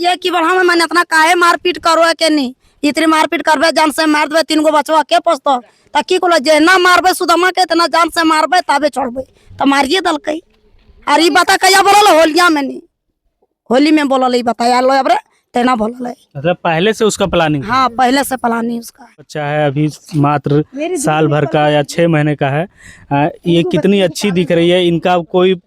ये कि बढ़ा में मैंने इतना काहे मारपीट करो है के नहीं इतनी मारपीट करबे जान से मार देबे 3 गो बचवा के पोसतो तकी को जेना मारबे सुदामा के इतना जान से मारबे तबे छोड़बे तो मारिए दल कई अरे बता कया बोलल होलिया में नहीं होली में बोलल ई बताया लो अब रे तेना बोलल है मतलब पहले से उसका प्लानिंग। हाँ पहले से प्लानिंग उसका। बच्चा है अभी मात्र साल भर का या 6 महीने का है। ये कितनी अच्छी दिख रही है। इनका कोई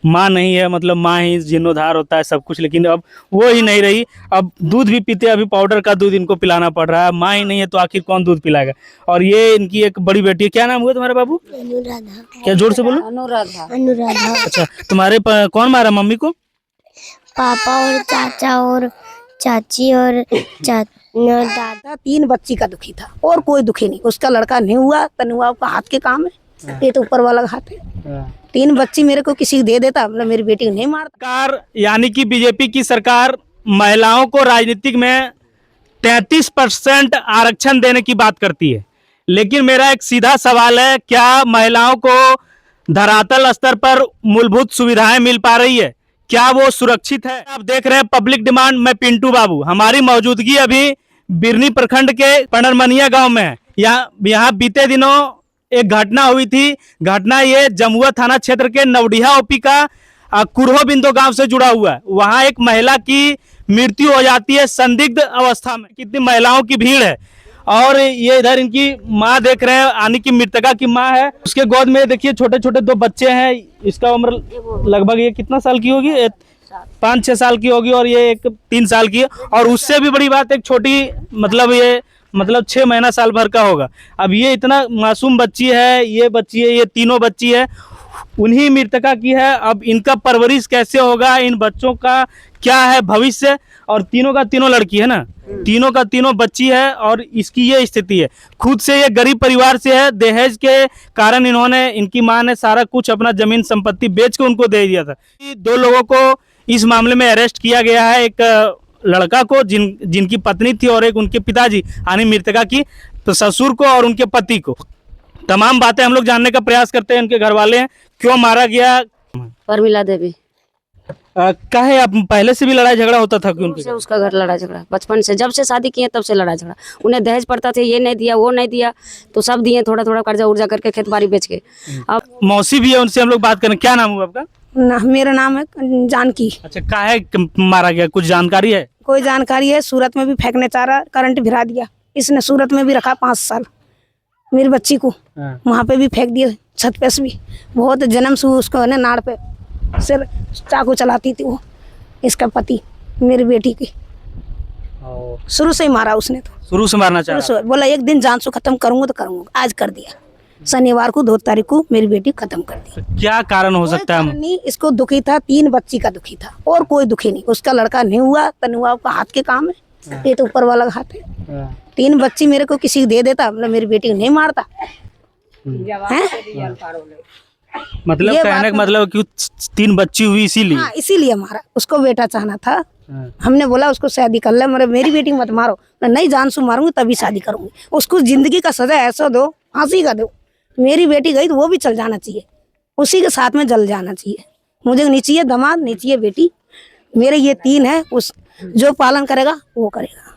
माँ नहीं है, मतलब माँ ही जीर्णोद्धार होता है सब कुछ, लेकिन अब वो ही नहीं रही। अब दूध भी पीते, अभी पाउडर का दूध इनको पिलाना पड़ रहा है। माँ ही नहीं है तो आखिर कौन दूध पिलाएगा। और ये इनकी एक बड़ी बेटी है, क्या नाम हुआ तुम्हारे बाबू? अनुराधा। क्या जोर से बोलो? अनुराधा। अच्छा, तुम्हारे कौन मारा मम्मी को? पापा और चाचा और चाची और दादा। 3 बच्ची का दुखी था और कोई दुखी नहीं। उसका लड़का नहीं हुआ तो नहीं हुआ, उसका हाथ के काम है, ये तो ऊपर वाला हाथ है। 3 बच्ची मेरे को किसी दे देता, मतलब मेरी बेटी को नहीं मारता। सरकार यानी कि बीजेपी की सरकार महिलाओं को राजनीतिक में 33% आरक्षण देने की बात करती है, लेकिन मेरा एक सीधा सवाल है, क्या महिलाओं को धरातल स्तर पर मूलभूत सुविधाएं मिल पा रही है? क्या वो सुरक्षित है? आप देख रहे हैं पब्लिक डिमांड। मैं पिंटू बाबू, हमारी मौजूदगी अभी बिरनी प्रखंड के पंडरमनिया गांव में है। यहाँ बीते दिनों एक घटना हुई थी। घटना ये जमुआ थाना क्षेत्र के नवडिहा ओपी का कुरहो बिंदो गांव से जुड़ा हुआ है। वहां एक महिला की मृत्यु हो जाती है संदिग्ध अवस्था में। कितनी महिलाओं की भीड़ है। और ये इधर इनकी माँ देख रहे हैं, यानी कि मृतका की माँ है। उसके गोद में देखिए छोटे छोटे 2 बच्चे हैं। इसका उम्र लगभग ये कितना साल की होगी? 5-6 साल की होगी और ये एक 3 साल की है। और उससे भी बड़ी बात एक छोटी, मतलब ये 6 महीना साल भर का होगा। अब ये इतना मासूम बच्ची है, ये बच्ची है, ये तीनों बच्ची है, उन्हीं मृतका की है। अब इनका परवरिश कैसे होगा, इन बच्चों का क्या है भविष्य? और तीनों का तीनों लड़की है ना, तीनों का तीनों बच्ची है और इसकी ये स्थिति है। खुद से ये गरीब परिवार से है। दहेज के कारण इनकी माँ ने सारा कुछ अपना जमीन संपत्ति बेच के उनको दे दिया था। 2 लोगों को इस मामले में अरेस्ट किया गया है। एक लड़का को जिनकी पत्नी थी और एक उनके पिताजी यानी मृतका की ससुर को और उनके पति को। तमाम बातें हम लोग जानने का प्रयास करते हैं। उनके घर वाले हैं, क्यों मारा गया? परमिला देवी। काहे अब पहले से भी लड़ाई झगड़ा होता था कि उनके? उसका घर लड़ाई झगड़ा बचपन से, जब से शादी किए तब से लड़ाई झगड़ा। उन्हें दहेज पड़ता था, ये नहीं दिया वो नहीं दिया, तो सब दिए थोड़ा थोड़ा कर्जा उर्जा करके खेत बाड़ी बेच के। अब मौसी भी है, उनसे हम लोग बात करें। क्या नाम हुआ आपका? मेरा नाम है जानकी। अच्छा, काहे मारा गया, कुछ जानकारी है? कोई जानकारी है? सूरत में भी फेंकने चाह रहा, करंट भिरा दिया इसने। सूरत में भी रखा 5 साल मेरी बच्ची को, वहाँ पे भी फेंक दिया, छत पे से भी। बहुत जन्म से उसको है ना नाड़ पे सिर चाकू चलाती थी वो, इसका पति मेरी बेटी की। शुरू से ही मारा उसने, तो शुरू से मारना चाह रहा? बोला एक दिन जान से खत्म करूंगा तो करूंगा। आज कर दिया, शनिवार को 2 तारीख को मेरी बेटी खत्म कर दी। क्या कारण हो सकता है? नहीं, इसको दुखी था, 3 बच्ची का दुखी था और कोई दुखी नहीं। उसका लड़का नहीं हुआ तो नहीं हुआ, उसका हाथ के काम है, ये तो ऊपर वाला हाथ है। 3 बच्ची मेरे को किसी दे देता, मतलब मेरी बेटी को नहीं मारता है। मतलब कहने का मतलब कि 3 बच्ची हुई इसीलिए? हाँ, इसीलिए मारा। उसको बेटा चाहना था। हमने बोला उसको शादी कर ले, मेरी बेटी मत मारो। मैं नहीं जान से मारूंगी तभी शादी करूंगी। उसको जिंदगी का सजा ऐसा दो, फांसी का दो। मेरी बेटी गई तो वो भी चल जाना चाहिए, उसी के साथ में जल जाना चाहिए। मुझे नहीं चाहिए दामाद, नहीं चाहिए बेटी। मेरे ये 3 है, उस जो पालन करेगा वो करेगा।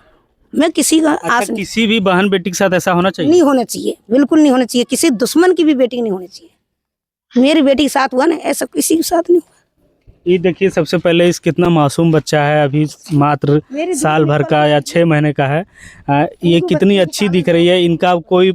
मैं किसी का आस नहीं। किसी भी बहन बेटी के साथ ऐसा होना चाहिए? नहीं होना चाहिए, बिल्कुल नहीं होना चाहिए। किसी दुश्मन की भी बेटी नहीं होनी चाहिए। मेरी बेटी के साथ हुआ ना, ऐसा किसी के साथ नहीं हुआ। ये देखिए, सबसे पहले इस कितना मासूम बच्चा है, अभी मात्र साल भर का या 6 महीने का है। ये कितनी अच्छी दिख रही है। इनका कोई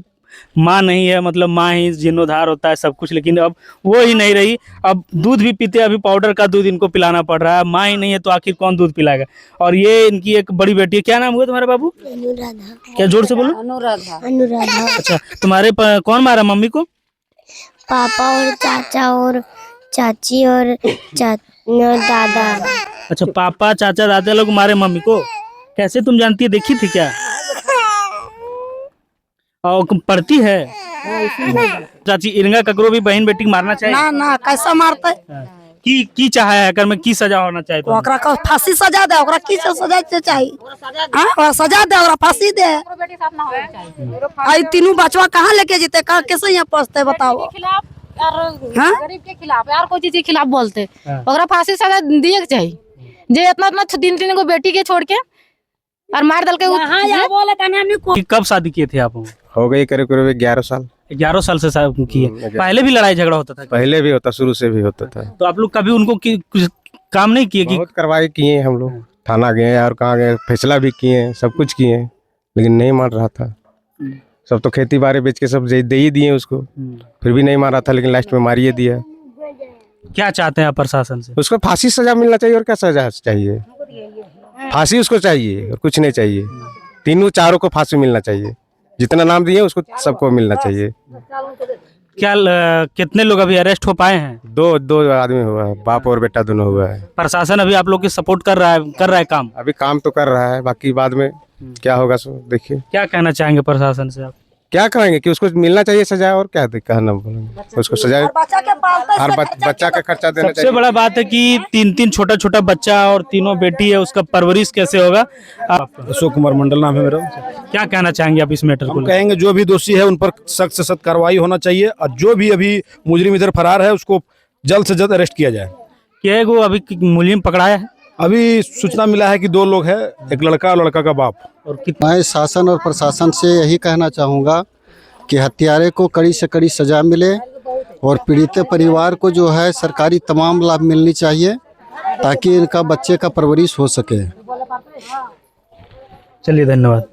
माँ नहीं है, मतलब माँ ही जीर्णोद्धार होता है सब कुछ, लेकिन अब वो ही नहीं रही। अब दूध भी पीते, अभी पाउडर का दूध इनको पिलाना पड़ रहा है। माँ ही नहीं है तो आखिर कौन दूध पिलाएगा। और ये इनकी एक बड़ी बेटी है, क्या नाम हुआ तुम्हारे बाबू? अनुराधा। क्या जोर से बोलो? अनुराधा। अच्छा, तुम्हारे कौन मारा मम्मी को? पापा और चाचा और चाची और दादा। अच्छा, पापा चाचा दादा लोग मारे मम्मी को। कैसे तुम जानती है, देखी थी क्या? और पढ़ती है? चाची, इनका ककरो भी बहन बेटी मारना चाहिए? ना ना, कैसा मारते? की चाहे है, अगर में की सजा होना चाहिए तो? ओकरा का फांसी सजा दे, ओकरा की सजा चाहिए? हां, सजा दे, ओकरा फांसी दे। आई 3 बचवा कहाँ लेके जीते, कहाँ कैसे यहाँ पहुंचते बताओ? गरीब के खिलाफ यार कोई चीज के खिलाफ बोलते, ओकरा फांसी सजा दिए के चाहिए। जे इतना इतना 3-3 को बेटी के छोड़ के और मार डाल के कि कब शादी किए थे आप? हो गई करीब करीब 11 साल। 11 साल से शादी किए। पहले भी लड़ाई झगड़ा होता था? पहले भी होता, शुरू से भी होता था। तो आप लोग कभी उनको कुछ काम नहीं किए? कि बहुत कार्रवाई किए हम लोग, थाना गए और कहाँ गए, फैसला भी किए, सब कुछ किए, लेकिन नहीं मान रहा था। सब तो खेती बाड़ी बेच के सब दे ही दिए उसको, फिर भी नहीं मार रहा था, लेकिन लास्ट में मारिए दिया। क्या चाहते हैं आप प्रशासन से? उसको फांसी सजा मिलना चाहिए, और क्या सजा चाहिए? फांसी उसको चाहिए और कुछ नहीं चाहिए। तीनों चारों को फांसी मिलना चाहिए, जितना नाम दिए उसको सबको मिलना चाहिए। क्या कितने लोग अभी अरेस्ट हो पाए हैं? दो आदमी हुआ है, बाप और बेटा दोनों हुआ है। प्रशासन अभी आप लोग की सपोर्ट कर रहा है काम? अभी काम तो कर रहा है, बाकी बाद में क्या होगा सो देखिए। क्या कहना चाहेंगे प्रशासन से आप? क्या कहेंगे कि उसको मिलना चाहिए सजा, और क्या कहना बोलेंगे, उसको सजा और बच्चा का खर्चा देना सबसे चाहिए। बड़ा बात है कि 3-3 छोटा बच्चा और तीनों बेटी है, उसका परवरिश कैसे होगा? अशोक कुमार मंडल नाम है मेरा। क्या कहना चाहेंगे आप इस मैटर को? हम कहेंगे जो भी दोषी है उन पर सख्त से सख्त कार्रवाई होना चाहिए, और जो भी अभी मुजरिम इधर फरार है उसको जल्द से जल्द अरेस्ट किया जाए। क्या वो अभी मुलजिम पकड़ाया है? अभी सूचना मिला है कि 2 लोग हैं, एक लड़का और लड़का का बाप। और मैं शासन और प्रशासन से यही कहना चाहूँगा कि हत्यारे को कड़ी से कड़ी सजा मिले, और पीड़ित परिवार को जो है सरकारी तमाम लाभ मिलनी चाहिए, ताकि इनका बच्चे का परवरिश हो सके। चलिए, धन्यवाद।